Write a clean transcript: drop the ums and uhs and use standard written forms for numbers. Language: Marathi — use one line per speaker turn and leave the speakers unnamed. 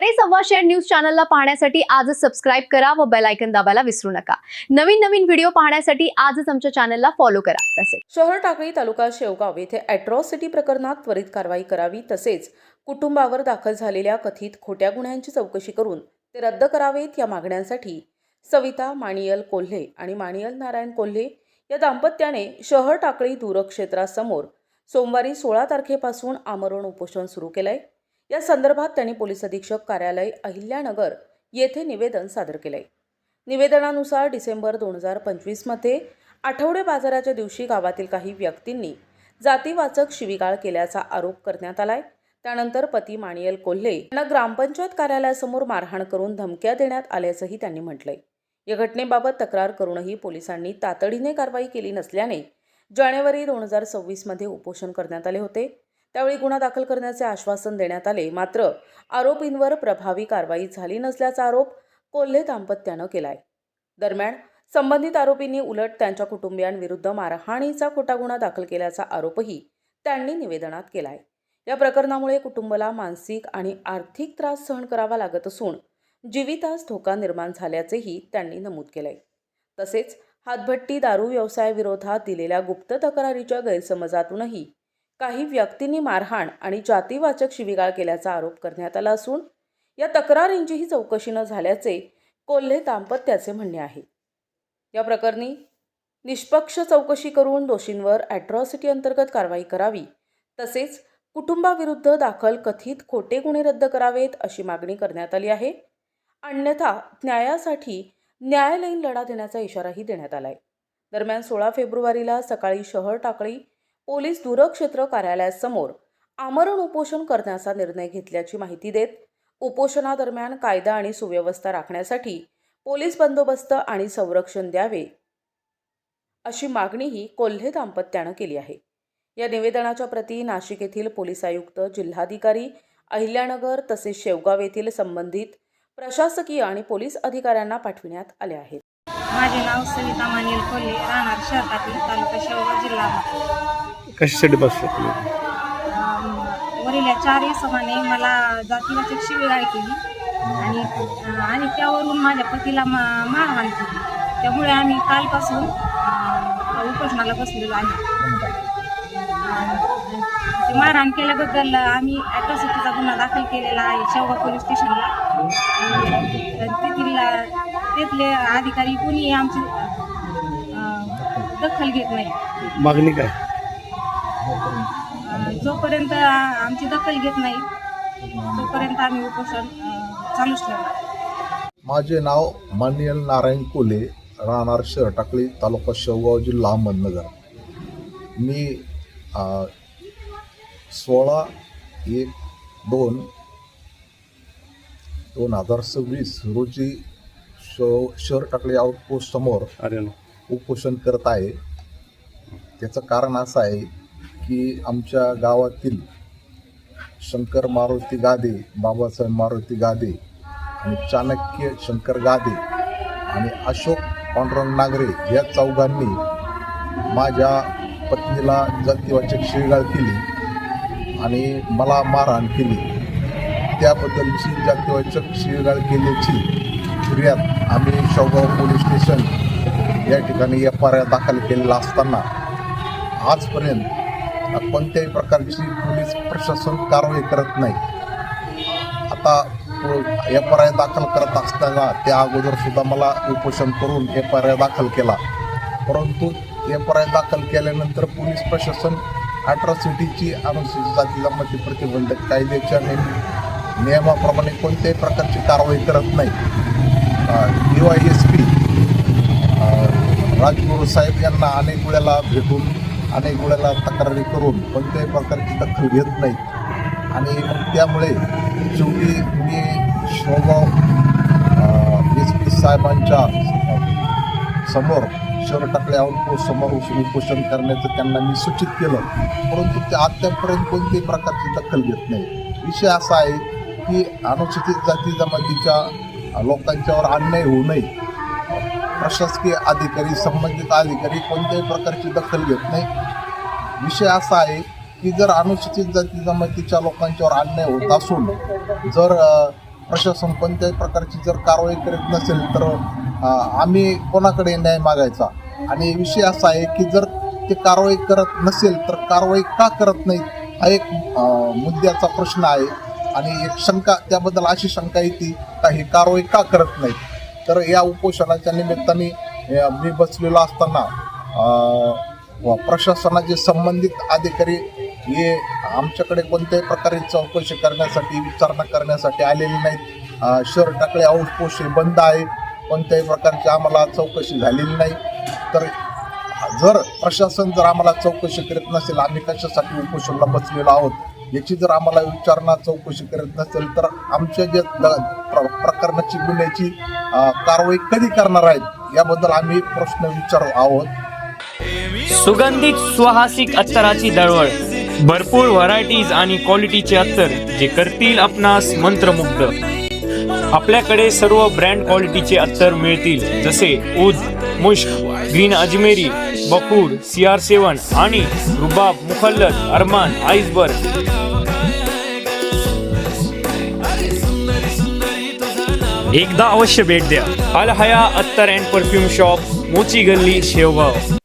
साडे सव्वाशे न्यूज चॅनलला पाहण्यासाठी आजच सबस्क्राइब करा व बेल आयकॉन दाबायला विसरू नका। नवीन नवीन व्हिडिओ पाहण्यासाठी आजच आमच्या चॅनलला फॉलो करा। तसेच
शहर टाकळी तालुका शेवगाव येथे अॅट्रॉसिटी प्रकरणात त्वरित कारवाई करावी, तसेच कुटुंबावर दाखल झालेल्या कथित खोट्या गुन्ह्यांची चौकशी करून ते रद्द करावेत या मागण्यांसाठी सविता माणियल कोल्हे आणि माणियल नारायण कोल्हे या दाम्पत्याने शहर टाकळी दूरक्षेत्रासमोर सोमवारी 16 तारखेपासून आमरण उपोषण सुरू केलंय। या संदर्भात त्यांनी पोलीस अधीक्षक कार्यालय अहिल्यानगर येथे निवेदन सादर केलंय। निवेदनानुसार डिसेंबर 2025 मध्ये आठवडे बाजाराच्या दिवशी गावातील काही व्यक्तींनी जातीवाचक शिवीगाळ केल्याचा आरोप करण्यात आलाय। त्यानंतर पती माणियल कोल्हे यांना ग्रामपंचायत कार्यालयासमोर मारहाण करून धमक्या देण्यात आल्याचंही त्यांनी म्हटलंय। या घटनेबाबत तक्रार करूनही पोलिसांनी तातडीने कारवाई केली नसल्याने जानेवारी 2026 मध्ये उपोषण करण्यात आले होते। त्यावेळी गुन्हा दाखल करण्याचे आश्वासन देण्यात आले, मात्र आरोपींवर प्रभावी कारवाई झाली नसल्याचा आरोप कोल्हे दाम्पत्यानं केलाय। दरम्यान संबंधित आरोपींनी उलट त्यांच्या कुटुंबियांविरुद्ध मारहाणीचा खोटा गुन्हा दाखल केल्याचा आरोपही त्यांनी निवेदनात केलाय। या प्रकरणामुळे कुटुंबाला मानसिक आणि आर्थिक त्रास सहन करावा लागत असून जीवितास धोका निर्माण झाल्याचेही त्यांनी नमूद केलंय। तसेच हातभट्टी दारू व्यवसायाविरोधात दिलेल्या गुप्त तक्रारीच्या गैरसमजातूनही काही व्यक्तींनी मारहाण आणि जातीवाचक शिवीगाळ केल्याचा आरोप करण्यात आला असून या तक्रारींचीही चौकशी न झाल्याचे कोल्हे दाम्पत्याचे म्हणणे आहे। या प्रकरणी निष्पक्ष चौकशी करून दोषींवर अॅट्रॉसिटी अंतर्गत कारवाई करावी, तसेच कुटुंबाविरुद्ध दाखल कथित खोटे गुन्हे रद्द करावेत अशी मागणी करण्यात आली आहे। अन्यथा न्यायासाठी न्यायालयीन लढा देण्याचा इशाराही देण्यात आलाय। दरम्यान 16 फेब्रुवारीला सकाळी शहर टाकळी पोलीस दूरक्षेत्र कार्यालयासमोर आमरण उपोषण करण्याचा निर्णय घेतल्याची माहिती देत उपोषणादरम्यान कायदा आणि सुव्यवस्था राखण्यासाठी पोलीस बंदोबस्त आणि संरक्षण द्यावे अशी मागणीही कोल्हे दाम्पत्यानं केली आहे। या निवेदनाच्या प्रती नाशिक येथील पोलीस आयुक्त, जिल्हाधिकारी अहिल्यानगर तसेच शेवगाव येथील संबंधित प्रशासकीय आणि पोलीस अधिकाऱ्यांना पाठविण्यात आले आहेत।
माझे नाव सविता माणियल कोल्हे, राहणार शहर टाकळी, तालुका शेवगाव, जिल्हा अहमदनगर।
कशासाठी बसला?
वरील 4 इसमाने मला जातीवाचक शिवीगाळ केली आणि त्यावरून माझ्या पतीला मारहाण केली। त्यामुळे आम्ही कालपासून उपोषणाला बसलेलो आहे। मारहाण केल्याबद्दल आम्ही अॅट्रॉसिटीचा गुन्हा दाखल केलेला आहे शेवगाव पोलीस स्टेशनला। तिथले अधिकारी कोणी आमची दखल घेत नाही।
मागणी काय?
जोपर्यंत आमची दखल घेत नाही तोपर्यंत आम्ही उपोषण चालूच ठेवणार।
माझे नाव माणियल नारायण कोल्हे, राहणार शहर टाकळी, तालुका शेवगाव, जिल्हा अहमदनगर। मी 16/1/2026 रोजी शहर टाकळी आउटपोस्ट समोर उपोषण करत आहे। त्याचं कारण असं आहे की आमच्या गावातील शंकर मारुती गादे, बाबासाहेब मारुती गादे आणि चाणक्य शंकर गादे आणि अशोक पांडुरंग नागरे या चौघांनी माझ्या पत्नीला जातीवाचक शिवीगाळ केली आणि मला मारहाण केली। त्याबद्दलची जातीवाचक शिवीगाळ केल्याची फिर्याद आम्ही शेवगाव पोलीस स्टेशन या ठिकाणी FIR दाखल केलेला असताना आजपर्यंत कोणत्याही प्रकारची पोलीस प्रशासन कारवाई करत नाही। आता FIR दाखल करत असताना त्या अगोदर सुद्धा मला उपोषण करून FIR दाखल केला, परंतु FIR दाखल केल्यानंतर पोलीस प्रशासन अॅट्रॉसिटीची अनुसूचित जाती जमाती प्रतिबंधक कायद्याच्या नियमाप्रमाणे कोणत्याही प्रकारची कारवाई करत नाही। DYSP राजगुरू साहेब यांना अनेक वेळेला भेटून अनेक वेळेला तक्रारी करून कोणत्याही प्रकारची दखल घेत नाहीत आणि मग त्यामुळे शेवटी मी शेवगाव SP साहेबांच्या समोर शहर टाकळी आउटपोस्ट समोर उपोषण करण्याचं त्यांना मी सूचित केलं, परंतु ते आतापर्यंत कोणत्याही प्रकारची दखल घेत नाही। विषय असा आहे की अनुसूचित जाती जमातीच्या लोकांच्यावर अन्याय होऊ नये, प्रशासकीय अधिकारी, संबंधित अधिकारी कोणत्याही प्रकारची दखल घेत नाही। विषय असा आहे की जर अनुसूचित जाती जमातीच्या लोकांच्यावर अन्याय होत असून जर प्रशासन कोणत्याही प्रकारची जर कारवाई करीत नसेल तर आम्ही कोणाकडे न्याय मागायचा. आणि विषय असा आहे की जर ते कारवाई करत नसेल तर कारवाई का करत नाहीत हा एक मुद्द्याचा प्रश्न आहे. आणि एक शंका त्याबद्दल अशी शंका येते का ही कारवाई का करत नाहीत. तर या उपोषणाच्या निमित्ताने मी बसलेलो असताना प्रशासनाचे संबंधित अधिकारी हे आमच्याकडे कोणत्याही प्रकारे चौकशी करण्यासाठी विचारणा करण्यासाठी आलेले नाहीत. शहर टाकळे आउटपोस्ट हे बंद आहे, कोणत्याही प्रकारची आम्हाला चौकशी झालेली नाही. तर जर प्रशासन जर आम्हाला चौकशी करीत नसेल, आम्ही कशासाठी उपोषणाला बसलेलो आहोत याची जर आम्हाला विचारणा चौकशी करत नसेल तर आमच्या जे प्रकरणाची गुन्ह्याची कारवाई कधी करणार आहेत याबद्दल आम्ही प्रश्न विचारत आहोत.
सुगंधित सुहासिक अत्तराची दळवळ, भरपूर व्हरायटीज आणि क्वालिटीचे अत्तर जे करतील आपणास मंत्रमुग्ध. आपल्याकडे सर्व ब्रँड क्वालिटीचे अत्तर मिळतील, जसे ऊद, मुश्क, ग्रीन अजमेरी, बकूर, CR7 आणि रुबाब, मुखल्लत, अरमान, आइसबर्ग. एकदा अवश्य भेट द्या. अल हया अत्तर अँड परफ्यूम शॉप, मोची गल्ली, शेवगाव.